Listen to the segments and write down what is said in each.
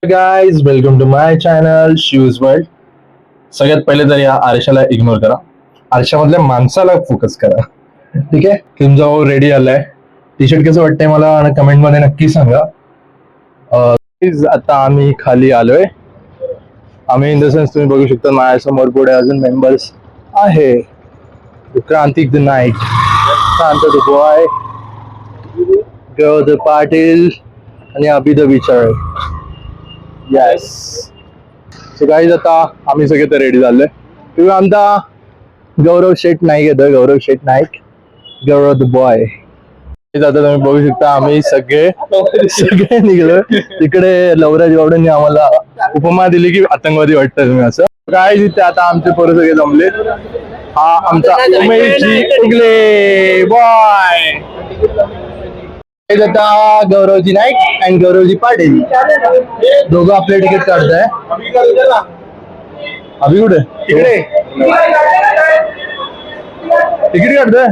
Guys welcome to my channel shoes world. सगळ्यात पहिले तर या आरशाला इग्नोर करा, आरशामधल्या माणसाला फोकस करा. ठीक आहे, तुमचा भाऊ रेडी आलाय. टी शर्ट कसं वाटतंय मला कमेंट मध्ये नक्की सांगा. Guys, आता आम्ही खाली आलोय. आम्ही इन द सेन्स तुम्ही बघू शकता माझ्यासमोर पुढे अजून मेंबर्स आहे. क्रांतिक द नाईट, शांत द बॉय, द पाटील आणि अभि द विचार. येस. सो गाईज आता आम्ही सगळे तर रेडी झालोय. तुम्ही आमचा गौरव शेठ नाईक येतोय, गौरव शेठ नाईक, गौरव द बॉय. आता तुम्ही बघू शकता आम्ही सगळे निघलोय. तिकडे लवराज बावड्यांनी आम्हाला उपमा दिली की आतंकवादी वाटतं तुम्ही असं. काय तिथे आता आमचे पोरं सगळे जमले. हा आमचा उमेशजी उगले बॉय. आता गौरवजी नाईक अँड गौरवजी पाटील दोघं आपले तिकीट काढताय. अभि कुठे? तिकडे तिकीट काढतोय.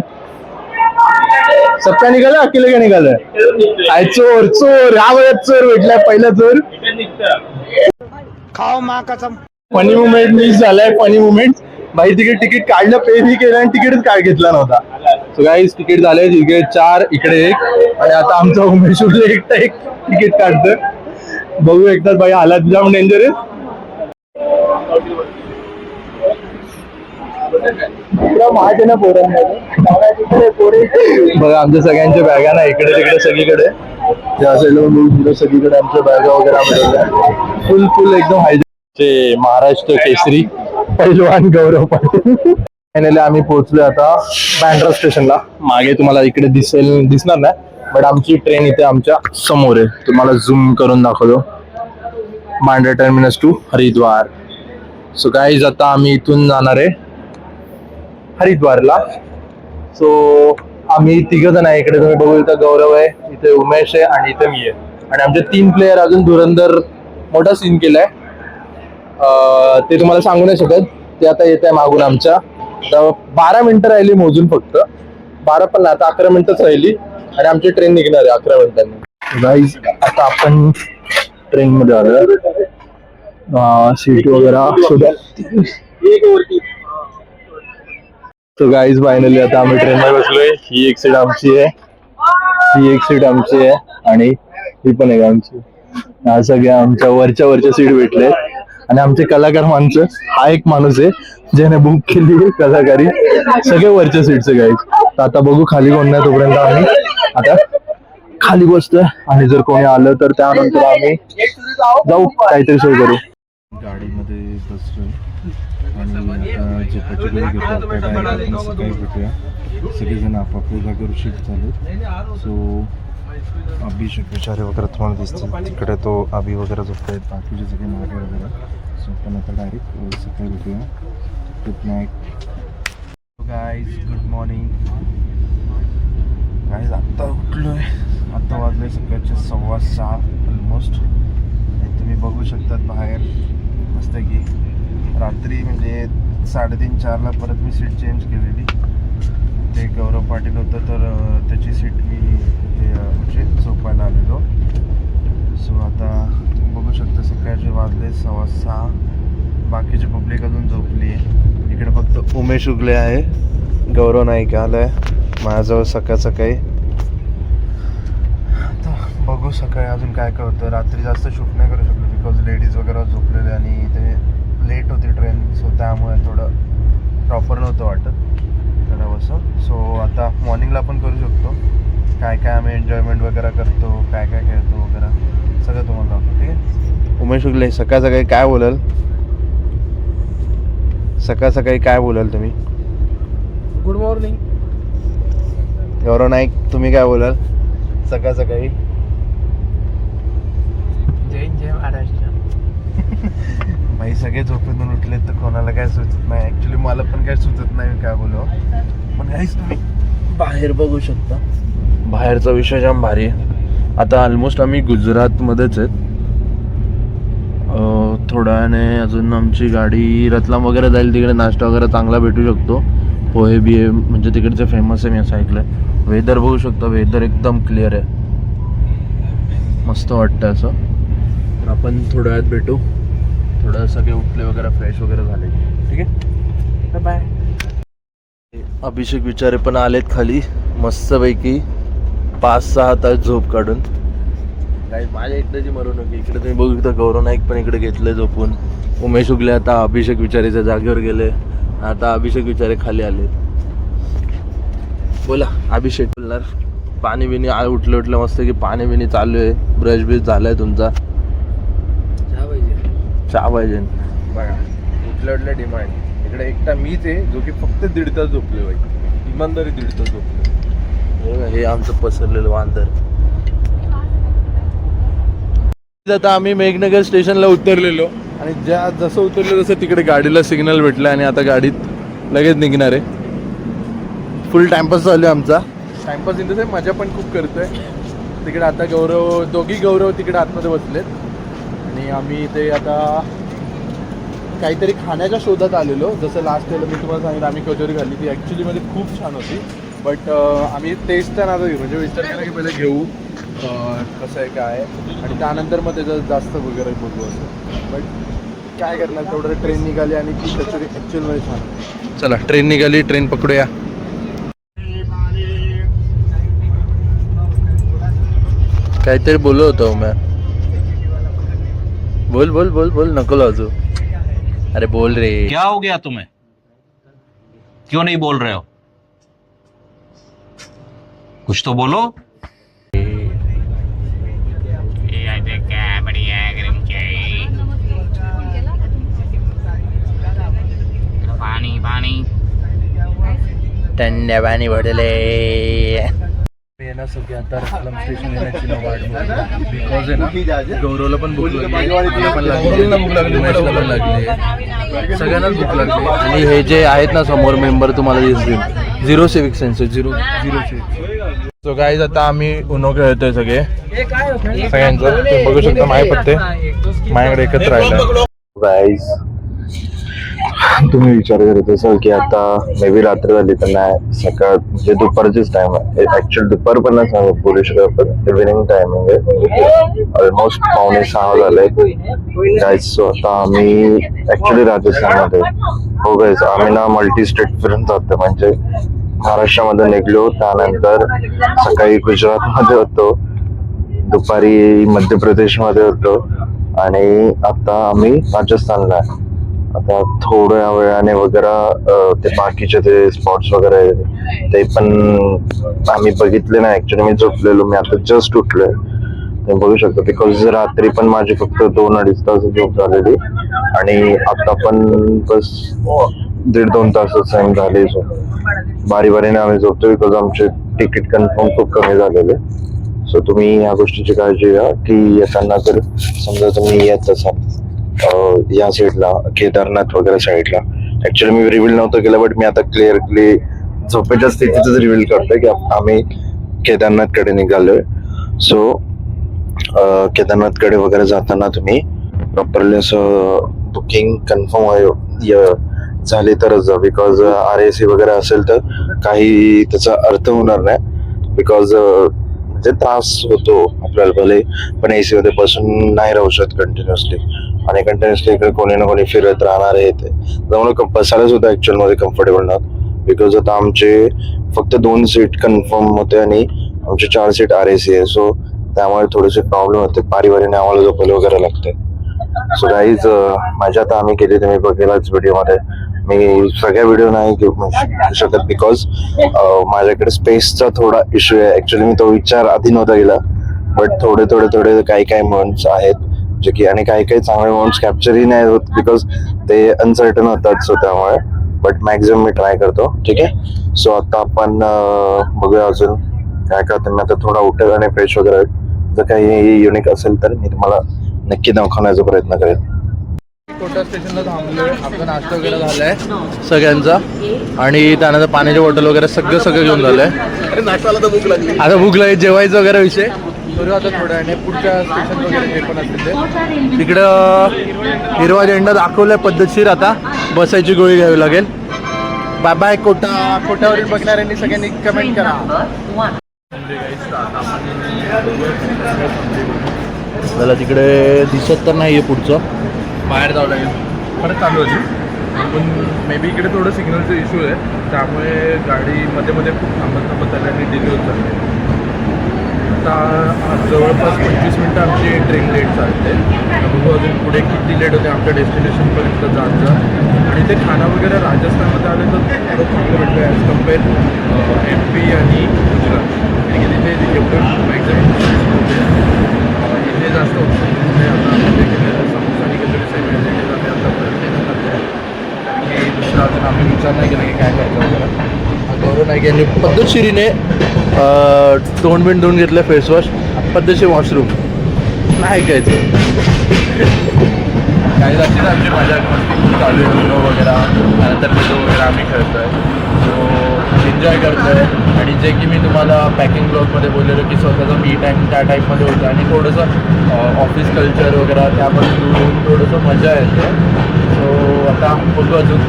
सबका निघाला अकेले का निघालाय? चोर चोर हा वयात चोर भेटलाय, पहिला चोर. खाओ माँ कसम. फनी मुमेंट मिस झालाय. फनी मुमेंट भाई तिकीट काढलं, पे भी केलं आणि तिकीटच काय घेतला नव्हता. सो गाईज तिकीट झाले, तिकडे 4 इकडे 1 आणि आता आमचा उमेश उरले एकटा एक तिकीट काढतोय. बघू एकदाच भाई, हालात जाम डेंजर आहे. बघा आमच्या सगळ्यांच्या बॅगा ना इकडे तिकडे सगळीकडे, त्या साईडला सगळीकडे आमच्या बॅगा वगैरे आम्ही फुल एकदम हायजे. महाराष्ट्र केसरी पैलवान गौरव पाटील. फायनली आम्ही पोहोचलो आता बँड्रा स्टेशनला. मागे तुम्हाला इकडे दिसणार नाही, बट आमची ट्रेन इथे आमच्या समोर आहे. तुम्हाला झूम करून दाखवतो. Bandra terminus to Haridwar. So guys आता आम्ही इथून जाणार आहे हरिद्वारला. सो आम्ही 3 जण आहे इकडे. तुम्ही बघू इथं गौरव आहे, इथे उमेश आहे आणि इथे मी आहे. आणि आमचे 3 प्लेयर अजून धुरंधर मोठा सीन केलाय. ते तुम्हाला सांगू नाही शकत. ते आता येत आहे मागून आमच्या. 12 मिनिटं राहिली मोजून, फक्त 12 पण आता 11 मिनिटच राहिली आणि आमची ट्रेन निघणार आहे 11 मिनिटांनी. गाईज आता आपण ट्रेन मध्ये आलो. सीट वगैरे सुद्धा. तो गाईज फायनली आता आम्ही ट्रेन मध्ये बसलोय. ही एक सीट आमची आहे, ही एक सीट आमची आहे आणि ही पण एक आमची. हा सगळ्या आमच्या वरच्या सीट भेटले. आणि आमचे कलाकार माणसं, हा एक माणूस आहे ज्याने बुक केली कलाकारी, सगळे वरच्या सीटचे गाईज. आता बघू खाली कोण नाही, तोपर्यंत आम्ही आता खाली बसतोय. आणि जर कोणी आलं तर त्यानंतर आम्ही जाऊ काहीतरी सोय करू. गाडीमध्ये बसतोय आणि आता झोपाची गोळी घेतो. आता सकाळी भेटूया. सगळेजण आपापल्या जागेवर शिफ्ट झाले. सो अभिषेक विचारे वगैरे तुम्हाला दिसतील तिकडे. तो अभि वगैरे झोपतायत, बाकीचे सगळे मागे वगैरे. सो आपण आता डायरेक्ट सकाळी भेटूया. Good night guys, good morning guys. आत्ता उठलोय, आत्ता वाजले सकाळचे 6:15 ऑलमोस्ट. तुम्ही बघू शकतात बाहेर मस्त की रात्री म्हणजे 3:30-4ला परत मी सीट चेंज केलेली. ते गौरव पाटील होतं तर त्याची सीट मी म्हणजे झोपायला आलेलो. सो आता बघू शकता सकाळचे वाजले 6:15. बाकीची पब्लिक अजून झोपली आहे. इकडे फक्त उमेश उगले आहे, गौरव नाईक आलाय माझ्याजवळ सकाळी. आता बघू सकाळी अजून काय होतं. रात्री जास्त शूट नाही करू शकलो बिकॉज लेडीज वगैरे झोपलेले आणि ते लेट होती ट्रेन. सो त्यामुळे थोडं प्रॉपर नव्हतं वाटत करावंसं. सो आता मॉर्निंगला पण करू शकतो. काय आम्ही एन्जॉयमेंट वगैरे करतो, काय खेळतो वगैरे सगळं तुम्हाला दाखवतो. ठीक आहे. उमेश उगले सकाळी काय बोलाल? सकाळी काय बोलाल तुम्ही? Good morning. गौरव नाईक तुम्ही काय बोलाल सकाळी? जय महाराष्ट्र. भाई सगळे झोपेतून उठले तर कोणाला काय सुचत नाही. ऍक्च्युली मला पण काय सुचत नाही काय बोलू. पण काहीच तुम्ही बाहेर बघू शकता, बाहेरचा विषय जाम भारी आहे. आता ऑलमोस्ट आम्ही गुजरातमध्येच आहेत. थोड्या वेळाने अजून आमची गाडी रतलाम वगैरे जाईल. तिकडे नाश्ता वगैरे चांगला भेटू शकतो. पोहे बिहे म्हणजे तिकडचे फेमस आहे मी असं ऐकलंय. वेदर बघू शकतो, वेदर एकदम क्लिअर आहे, मस्त वाटतं असं. आपण थोड्या वेळात भेटू. थोडं सगळे उठले वगैरे फ्रेश वगैरे झाले. ठीक आहे, बाय. अभिषेक विचारे पण आलेत खाली मस्तपैकी 5-6 तास झोप काढून. काही माझ्या इकडची मरून नका. इकडे तुम्ही बघू शकता गौरव नाईक पण इकडे घेतले झोपून. उमेश उगले आता अभिषेक विचारेच्या जागेवर गेले. आता अभिषेक विचारे खाली आले. बोला अभिषेक बोलणार. पाणी बिणी उठलं मस्त की पाणी बिणी चालू आहे. ब्रश बिश झालाय तुमचा. चहा पाहिजे बघा. उठल्या डिमांड. इकडे एकटा मीच आहे जो की फक्त 1.5 तास झोपले पाहिजे. इमानदारी 1.5 तास झोपले. हे आमचं पसरलेलं वांदर. आता आम्ही मेघनगर स्टेशनला उतरलेलो आणि जसं उतरलो तसं तिकडे गाडीला सिग्नल भेटला आणि आता गाडीत लगेच निघणार आहे. फुल टाइमपास चालू आहे आमचा. टाइमपास इन द सेन्स मजा पण खूप करतोय. तिकडे आता दोघी गौरव तिकडे आतमध्ये बसलेत आणि आम्ही इथे आता काहीतरी खाण्याच्या शोधात आलेलो. जसं लास्ट वेळेला मी तुम्हाला सांगितलं आम्ही कचोरी खाल्ली. ती ॲक्च्युलीमध्ये खूप छान होती. बट आम्ही टेस्टचा नादा घेऊ म्हणजे विचार केला की पहिले घेऊ कसं आहे काय आणि त्यानंतर मग त्याचं जास्त वगैरे बघू असं. बट काय करणार तेवढं ट्रेन निघाली आणि ती कचोरी ॲक्च्युअलमध्ये छान. चला ट्रेन निघाली. ट्रेन पकडूया. काहीतरी बोललो होतो मैं. बोल बोल बोल बोल नको लाजू. अरे बोल रे. क्या हो गया तुम्हें? क्यों नहीं बोल रहे हो? कुछ तो बोलो. बढ़िया गरम चाय. पाणी पाणी थंड पाणी भरले. येण्यासाठी आता रतलाम स्टेशन येण्याची वाट बिकॉज आहे ना गौरवला पण भूक लागली. गौरवला भूक लागली. उमेशला पण लागली. सगळ्यांनाच भूक लागली. आणि हे जे आहेत ना समोर मेंबर तुम्हाला दिसतील 0 civic sense 0 civic. So guys आता आम्ही उनो खेळतोय सगळे. सगळ्यांचं तुम्ही बघू शकता. माझे पत्ते माझ्याकडे एकत्र राहिलं. गाईज तुम्ही विचार करत असाल की आता मे बी रात्र झाली तर नाही सकाळ म्हणजे दुपारचीच टाइम आहे. ऍक्च्युअली दुपार पण नाही सांगू बोलू शकत पण इव्हिनिंग टायमिंग आहे. ऑलमोस्ट 5:45 झाले गाईज. सो आता आम्ही ऍक्च्युअली राजस्थानमध्ये हो गाईज आम्ही ना मल्टी स्टेट फिरून जातो. म्हणजे महाराष्ट्रामध्ये निघलो त्यानंतर सकाळी गुजरातमध्ये होतो. दुपारी मध्य प्रदेशमध्ये होतो आणि आता आम्ही राजस्थानला आहे. आता थोड्या वेळाने वगैरे ते बाकीचे ते स्पॉट्स वगैरे ते पण आम्ही बघितले ना. ऍक्च्युली मी झोपलेलो. मी आता जस्ट उठलोय. ते बघू शकतो बिकॉज रात्री पण माझी फक्त 2-2.5 तास झोप झालेली आणि आता पण बस 1.5-2 तासच टाइम झाले. बारी बारीने आम्ही झोपतो बिकॉज आमचे तिकीट कन्फर्म खूप कमी झालेले. सो तुम्ही या गोष्टीची काळजी घ्या की येताना जर समजा तुम्ही येत असाल या साईडला केदारनाथ वगैरे साईडला. ऍक्च्युअली मी रिव्हील नव्हतं केलं बट मी आता क्लिअरली झोपेच्या स्थितीतच रिव्हील करतोय की आम्ही केदारनाथकडे निघालोय. सो केदारनाथकडे वगैरे जाताना तुम्ही प्रॉपरली असं बुकिंग कन्फर्म झाली तरच जा. बिकॉज RAC वगैरे असेल तर काही त्याचा अर्थ होणार नाही. बिकॉज म्हणजे त्रास होतो आपल्याला भले पण AC मध्ये बसून नाही राहू शकत कंटिन्युअसली आणि कंटिन्युअसली इकडे कोणी ना कोणी फिरत राहणार आहे. ते त्यामुळे बसायला सुद्धा ऍक्च्युअल मध्ये कम्फर्टेबल नव्हतं. बिकॉज आता आमचे फक्त 2 सीट कन्फर्म होते आणि आमचे 4 सीट RAC आहे. सो त्यामुळे थोडेसे प्रॉब्लेम होते. बारीबारीने आम्हाला झोपायला वगैरे लागते. सो गाईज माझ्या आता आम्ही केली तुम्ही बघेलाच व्हिडिओमध्ये. मी सगळ्या व्हिडिओ नाही घेऊ शकत बिकॉज माझ्याकडे स्पेसचा थोडा इश्यू आहे. ऍक्च्युली मी तो विचार आधी नव्हता केला बट थोडे काही मोमेंट्स आहेत जे की आणि काही चांगले मोमेंट्स कॅप्चरही नाही होत बिकॉज ते अनसर्टन होतात. सो त्यामुळे बट मॅक्झिमम मी ट्राय करतो. ठीक आहे. सो आता आपण बघूया अजून काय तुम्ही आता थोडा उठेल आणि फ्रेश वगैरे जर काही युनिक असेल तर मी तुम्हाला नक्की दाखवण्याचा प्रयत्न करेन. कोटा स्टेशनला थांबलोय. आपला नाश्ता वगैरे झालाय सगळ्यांचा आणि त्यानंतर पाण्याची बॉटल वगैरे सगळं घेऊन झालंय. आता भूक लागली. जेवायचं वगैरे विषय करू आता थोड्या वेळाने. पुढच्या स्टेशन वगैरे जे पण असतील ते तिकडं हिरवा झेंडा दाखवलाय पद्धतशीर. आता बसायची गोळी घ्यावी लागेल. Bye bye Kota. कोट्यावरील बघणाऱ्यांनी सगळ्यांनी कमेंट करा. आपल्याला तिकडे दिसत तर नाही आहे पुढचं, बाहेर जावं लागेल. परत चालू असेल पण मे बी इकडे थोडं सिग्नलचा इश्यू आहे, त्यामुळे गाडी मध्ये मध्ये खूप थांबत आली आणि डिले होत चालली. आता जवळपास 25 मिनटं आमची ट्रेन लेट चालते. बघू अजून पुढे किती लेट होते आमच्या डेस्टिनेशनपर्यंत जात. आणि ते खाना वगैरे राजस्थानमध्ये आले तर थोडं चांगलं भेटलं ॲज कम्पेअर MP आणि गुजरात. आणि की तिथे एवढं मॅक्झिमम होते, इथे जास्त ऑप्शन होते. आता समोसा आणि कचोरी साईड मी आता प्रयत्न करते आहे, की दुसरं अजून आम्ही विचार नाही केला की काय करायचं वगैरे. गौरव नाही की यांनी पद्धतशीरीने तोंड बिंड धुवून घेतलं, फेसवॉश, पद्धतशीर वॉशरूम नाही घ्यायचं. काही जास्तीत आमची मजा मस्ती चालू आहे, लुडो वगैरे त्यानंतर लुडो वगैरे आम्ही खेळतो आहे. सो एन्जॉय करतो आहे. आणि जे की मी तुम्हाला पॅकिंग ब्लॉगमध्ये बोललेलो की स्वतःचं मी टाईम त्या टाईपमध्ये होतं आणि थोडंसं ऑफिस कल्चर वगैरे त्यापासून दूर होऊन थोडंसं मजा येते. सो आता बघू अजून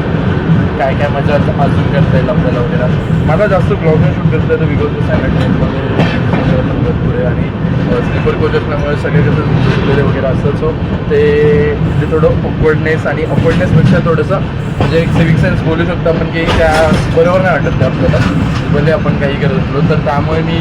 काय काय मजा अजून करता येईल आपल्याला वगैरे. मला जास्त ब्लॉग नाही शूट करता येतं बिकॉज सॅलड ट्रेनमध्ये पण भरपूर आहे आणि स्लीपर कोच असल्यामुळे सगळे कसं झुकलेले वगैरे असतं. सो ते म्हणजे थोडं ऑकवर्डनेस आणि ऑकवर्डनेसपेक्षा थोडंसं म्हणजे एक सिविक सेन्स बोलू शकतो आपण की त्या बरोबर नाही वाटत ते आपल्याला भले आपण काही करत असलो. तर त्यामुळे मी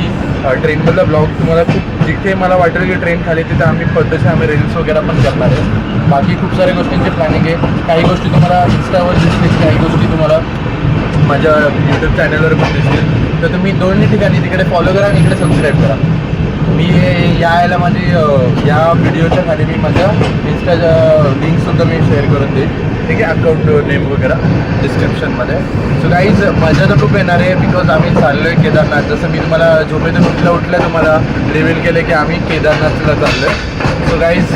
ट्रेनमधला ब्लॉग तुम्हाला खूप जिथे मला वाटेल की ट्रेन खाली तिथे आम्ही पद्धतीने आम्ही रील्स वगैरे पण करणार आहे. बाकी खूप साऱ्या गोष्टींची प्लॅनिंग आहे. काही गोष्टी तुम्हाला इंस्टावर दिसतील, काही गोष्टी तुम्हाला माझ्या यूट्यूब चॅनलवर पण दिसतील. तर तुम्ही दोन्ही ठिकाणी तिकडे फॉलो करा आणि इकडे सबस्क्राईब करा. मी यायला माझी या व्हिडिओच्या खाली मी माझ्या इन्स्टाच्या लिंकसुद्धा मी शेअर करून देईन, ठीक आहे, अकाउंट नेम वगैरे डिस्क्रिप्शनमध्ये. सो गाईज मजा तर खूप येणार आहे बिकॉज आम्ही चाललो आहे केदारनाथ. जसं मी तुम्हाला झोपेतून उठल्या तुम्हाला रिव्हील केलं की आम्ही केदारनाथला चाललो आहे. सो गाईज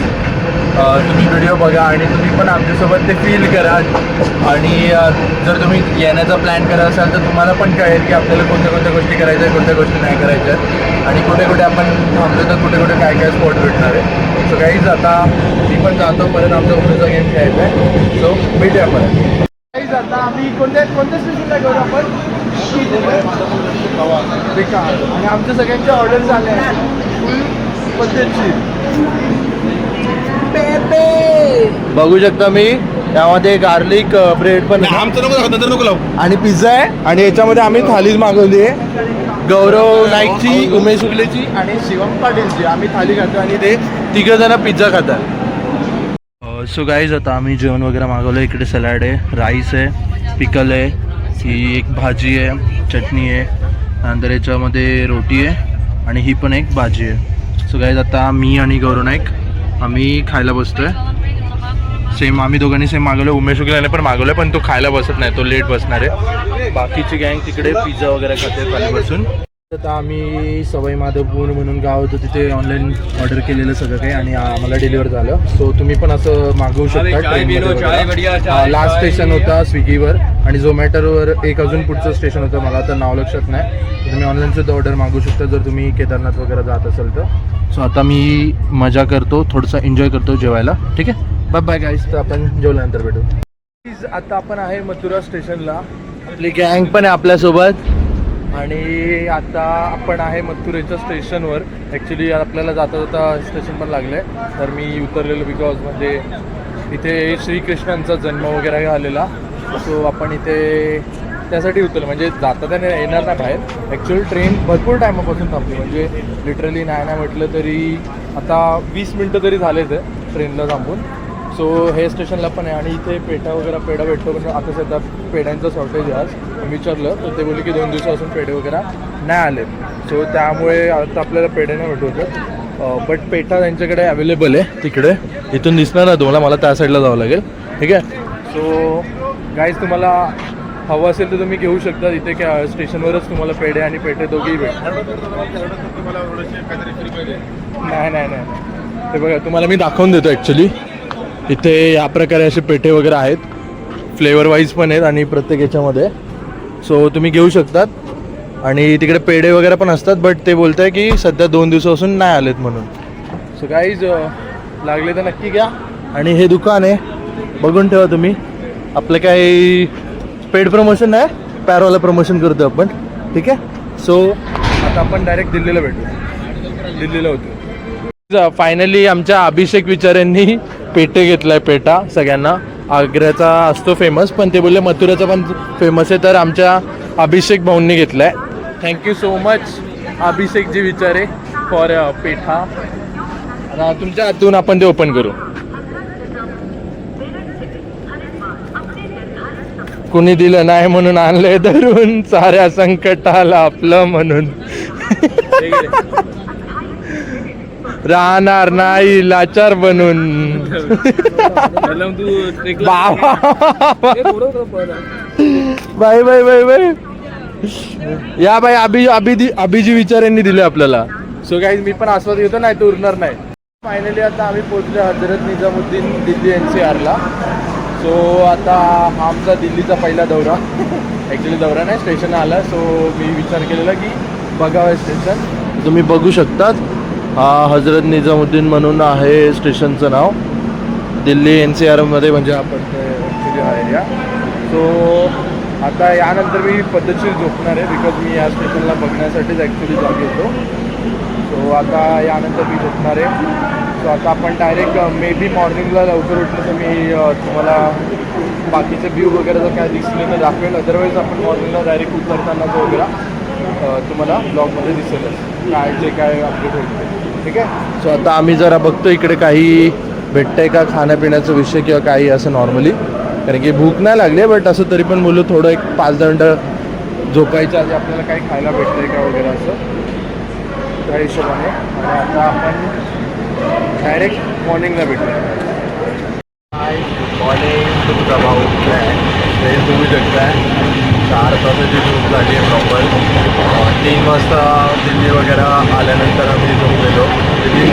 तुम्ही व्हिडिओ बघा आणि तुम्ही पण आमच्यासोबत ते फील करा. आणि जर तुम्ही येण्याचा प्लॅन करत असाल तर तुम्हाला पण कळेल की आपल्याला कोणत्या कोणत्या गोष्टी करायच्या आहेत, कोणत्या गोष्टी नाही करायच्या आहेत आणि कुठे कुठे आपण थांबलो तर कुठे कुठे काय काय स्पॉट भेटणार आहे. सो गाईज आता मी पण जातो, परत आमचा पुढचा गेम खेळायचा आहे. सो भेटूया परत. गाईज आता आम्ही कोणत्या स्टेशनला घेऊ आपण बेकार आणि आमच्या सगळ्यांच्या ऑर्डर झाल्या आहेत फुल पद्धतशीर. बघू शकता मी त्यामध्ये गार्लिक ब्रेड पण आणि पिझ्झा आहे आणि याच्यामध्ये आम्ही थालीच मागवली आहे. गौरव नाईकची, उमेश उगलेची आणि शिवम पाटीलची आम्ही थाली खातो आणि ते तिघं जण पिझ्झा खातात. सो गाईज आता आम्ही जेवण वगैरे मागवलं. इकडे सॅलड आहे, राईस आहे, पिकल आहे, ही एक भाजी आहे, चटणी आहे, त्यानंतर याच्यामध्ये रोटी आहे आणि ही पण एक भाजी आहे. सो गाईज आता मी आणि गौरव नाईक आम्ही खायला बसतोय. सेम आम्ही दोघांनी सेम मागवलं. उमेश वगैरे पण मागवलं पण तो खायला बसत नाही, तो लेट बसणार आहे. बाकीची गँग तिकडे पिझ्झा वगैरे खाते खाली बसून. आता आम्ही सवाई माधवपूर म्हणून गाव होतं तिथे ऑनलाईन ऑर्डर केलेलं सगळं काही आणि आम्हाला डिलिव्हर झालं. सो तुम्ही पण असं मागवू शकता. ट्रेनमध्ये लास्ट स्टेशन होता स्विगीवर आणि झोमॅटोवर एक अजून पुढचं स्टेशन होतं, मला तर नाव लक्षात नाही. तुम्ही ऑनलाईनसुद्धा ऑर्डर मागवू शकता जर तुम्ही केदारनाथ वगैरे जात असेल तर. सो आता मी मजा करतो, थोडंसं एन्जॉय करतो जेवायला, ठीक आहे. बाय बाय गाईज, तर आपण जेवल्यानंतर भेटू. आता आपण आहे मथुरा स्टेशनला, आपली गँग पण आहे आपल्यासोबत आणि आता आपण आहे मथुरेच्या स्टेशनवर. ॲक्च्युली आपल्याला जाता जाता स्टेशन पण लागलं आहे तर मी उतरलेलो बिकॉज म्हणजे इथे श्रीकृष्णांचा जन्म वगैरे झालेला. सो आपण इथे त्यासाठी उतरलं, म्हणजे जाता त्याने येणार नाही बाहेर. ॲक्च्युअली ट्रेन भरपूर टायमापासून थांबली, म्हणजे लिटरली नाही म्हटलं तरी आता 20 मिनटं तरी झाले ते ट्रेनला थांबून. सो हे स्टेशनला पण आहे आणि इथे पेढा भेटतो पण आता सध्या पेढ्यांचं शॉर्टेज आहे. आज विचारलं तर ते बोलले की 2 दिवसापासून पेढे वगैरे नाही आले. सो त्यामुळे आता आपल्याला पेढे नाही भेटू शकत. बट पेठा त्यांच्याकडे अवेलेबल आहे तिकडे, इथून दिसणार ना तुम्हाला, मला त्या साईडला जावं लागेल, ठीक आहे. सो गाईज तुम्हाला हवं असेल तर तुम्ही घेऊ शकता. इथे काय स्टेशनवरच तुम्हाला पेढे आणि पेठे दोघेही भेटतात. नाही ते बघा तुम्हाला मी दाखवून देतो. ॲक्च्युली इथे या प्रकारे असे पेठे वगैरे आहेत, फ्लेवर वाईज पण आहेत आणि प्रत्येक याच्यामध्ये. सो तुम्ही घेऊ शकतात आणि तिकडे पेढे वगैरे पण असतात. बट ते बोलत आहे की सध्या 2 दिवसापासून नाही आलेत म्हणून. सो गाईज लागले तर नक्की घ्या. आणि हे दुकान आहे बघून ठेवा तुम्ही. आपलं काही पेड प्रमोशन नाही, पॅरोला प्रमोशन करतो आपण, ठीक आहे. सो आता आपण डायरेक्ट दिल्लीला भेटू. दिल्लीला होतो. फायनली आमच्या अभिषेक विचारांनी पेटे घेतलाय पेटा सगळ्यांना. आग्र्याचा असतो फेमस, पण ते बोलले मथुराचा पण फेमस आहे, तर आमच्या अभिषेक भाऊंनी घेतलाय. थँक्यू सो मच अभिषेकजी विचारे फॉर पेठा. आता तुमच्या हातून आपण ते ओपन करू. कुणी दिलं नाही म्हणून आणलंय धरून, साऱ्या संकटाला आपलं म्हणून. राहणार नाही लाचार बनून. Bye bye bye bye. या बाई अभिजी विचारांनी दिले आपल्याला. सो गाईज मी पण आस्वाद घेतो, नाही तर उरणार नाही. फायनली आता आम्ही पोहोचलो हजरत निजामुद्दीन दिल्ली NCRला. सो आता हा आमचा दिल्लीचा पहिला दौरा. ॲक्च्युली दौरा नाही, स्टेशन आला. सो मी विचार केलेला की बघावं स्टेशन. तुम्ही बघू शकतात, हा हजरत निजामुद्दीन म्हणून आहे स्टेशनचं नाव. दिल्ली NCRमध्ये म्हणजे आपण ॲक्च्युली हा एरिया. सो आता यानंतर मी पद्धतशीर झोपणार आहे, बिकॉज मी या स्टेशनला बघण्यासाठीच ॲक्च्युली जाग येतो. सो आता यानंतर मी झोपणार आहे. सो आता आपण डायरेक्ट मे बी मॉर्निंगला लवकर उठलं तर मी तुम्हाला बाकीचे व्ह्यू वगैरे जर काय दिसले तर दाखवेल. अदरवाईज आपण मॉर्निंगला डायरेक्ट उतरतानाचं वगैरे तुम्हाला ब्लॉगमध्ये दिसेलच काय जे काय अपडेट होईल. ठीक आहे. सो आता आम्ही जरा बघतो इकडे काही भेटतंय का खाण्यापिण्याचा विषय किंवा काही असं नॉर्मली, कारण की भूक नाही लागली बट असं तरी पण बोलू थोडं एक 5 मिनिटं झोपायच्या आधी आपल्याला काही खायला भेटतंय का वगैरे असं त्या हिशोबाने. आणि आता आपण डायरेक्ट मॉर्निंगला भेटूया. मॉर्निंग तुमचा भाऊ हे तुम्ही शकताय 4 तासाची झोप झाली आहे प्रॉपर. 3 वाजता दिल्ली वगैरे आल्यानंतर आम्ही झोपलेलो दिल्ली.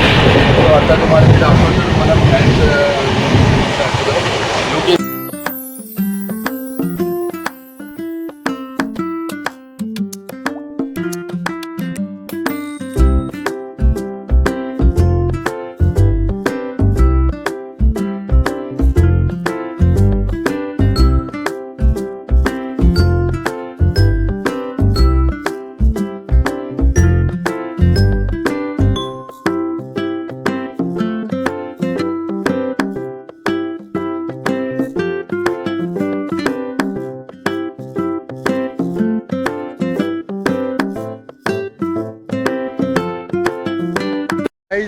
आता तुम्हाला मी दाखवतो तुम्हाला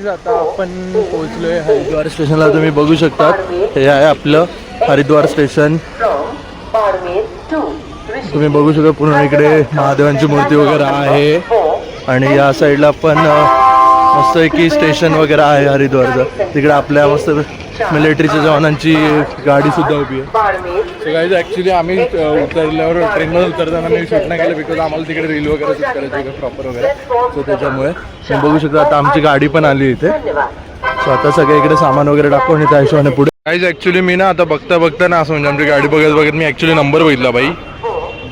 आता आपण पोहोचलोय हरिद्वार स्टेशनला. तुम्ही बघू शकता हे आहे आपलं हरिद्वार स्टेशन. तुम्ही बघू शकता पूर्ण इकडे महादेवांची मूर्ती वगैरे आहे. आणि या साईडला पण मस्त की स्टेशन वगैरे आहे हरिद्वारचं. तिकडे आपल्या मस्त मिलिटरीच्या जवानांची गाडी सुद्धा उभी आहे. सो गाईज ॲक्च्युली आम्ही उतरल्यावर ट्रेनमध्ये उतरताना मी शूट नाही केलं, बिकॉज आम्हाला तिकडे रील वगैरे शूट करायचं वगैरे प्रॉपर वगैरे. सो त्याच्यामुळे तुम्ही बघू शकता आता आमची गाडी पण आली इथे. सो आता सगळे इकडे सामान वगैरे टाकू आणि त्या हिशोबाने पुढे. गाईज ॲक्च्युली मी ना आता बघता ना असं म्हणजे आमची गाडी बघत मी ॲक्च्युली नंबर बघितला बाई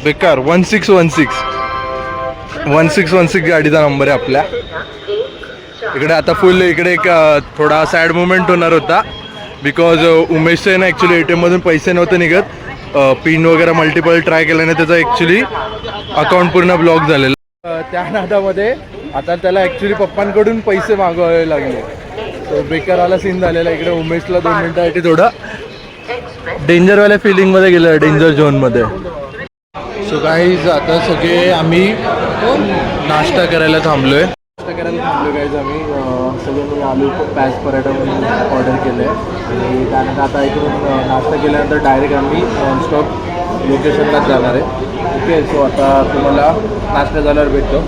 बेकार 1616 गाडीचा नंबर आहे आपल्या इकडे. आता फुल इकडे एक थोडा सॅड मुवमेंट होणार होता, बिकॉज उमेशचे ना ॲक्च्युली ATM मधून पैसे नव्हते निघत. पिन वगैरे मल्टिपल ट्राय केल्याने त्याचा ॲक्च्युली अकाउंट पूर्ण ब्लॉक झालेला. त्या नादामध्ये आता त्याला ॲक्च्युली पप्पांकडून पैसे मागवावे लागले. तो बेकाराला सीन झालेला इकडे. उमेशला 2 मिनिटासाठी थोडं डेंजरवाल्या फिलिंगमध्ये गेलं, डेंजर झोनमध्ये. सो गाईज आता सगळे आम्ही नाश्ता करायला थांबलोय. गाईज आम्ही सगळ्यांनी आलू पॅच पराठा म्हणून ऑर्डर केलं आहे. आणि त्यानंतर आता इकडून नाश्ता केल्यानंतर डायरेक्ट आम्ही नॉनस्टॉप लोकेशनलाच जाणार आहे. ओके. सो आता तुम्हाला नाश्ता झाल्यावर भेटतो.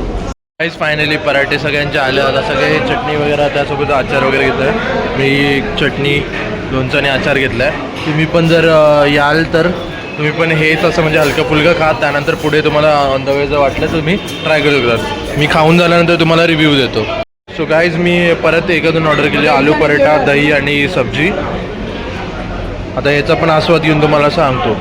गाईज फायनली पराठे सगळ्यांचे आले. आता सगळे चटणी वगैरे त्यासोबत आचार वगैरे घेतो आहे. मी चटणी लोणचं आणि आचार घेतला आहे. तुम्ही पण जर याल तर तुम्ही पण हेच असं म्हणजे हलकं फुलकं खा. त्यानंतर पुढे तुम्हाला ऑन द वे जर वाटलं तर तुम्ही ट्राय करू शकता. मी खाऊन झाल्यानंतर तुम्हाला रिव्ह्यू देतो. सो गाईज मी परत एखादून ऑर्डर केली आलू पराठा, दही आणि सब्जी. आता याचा पण आस्वाद घेऊन तुम्हाला सांगतो.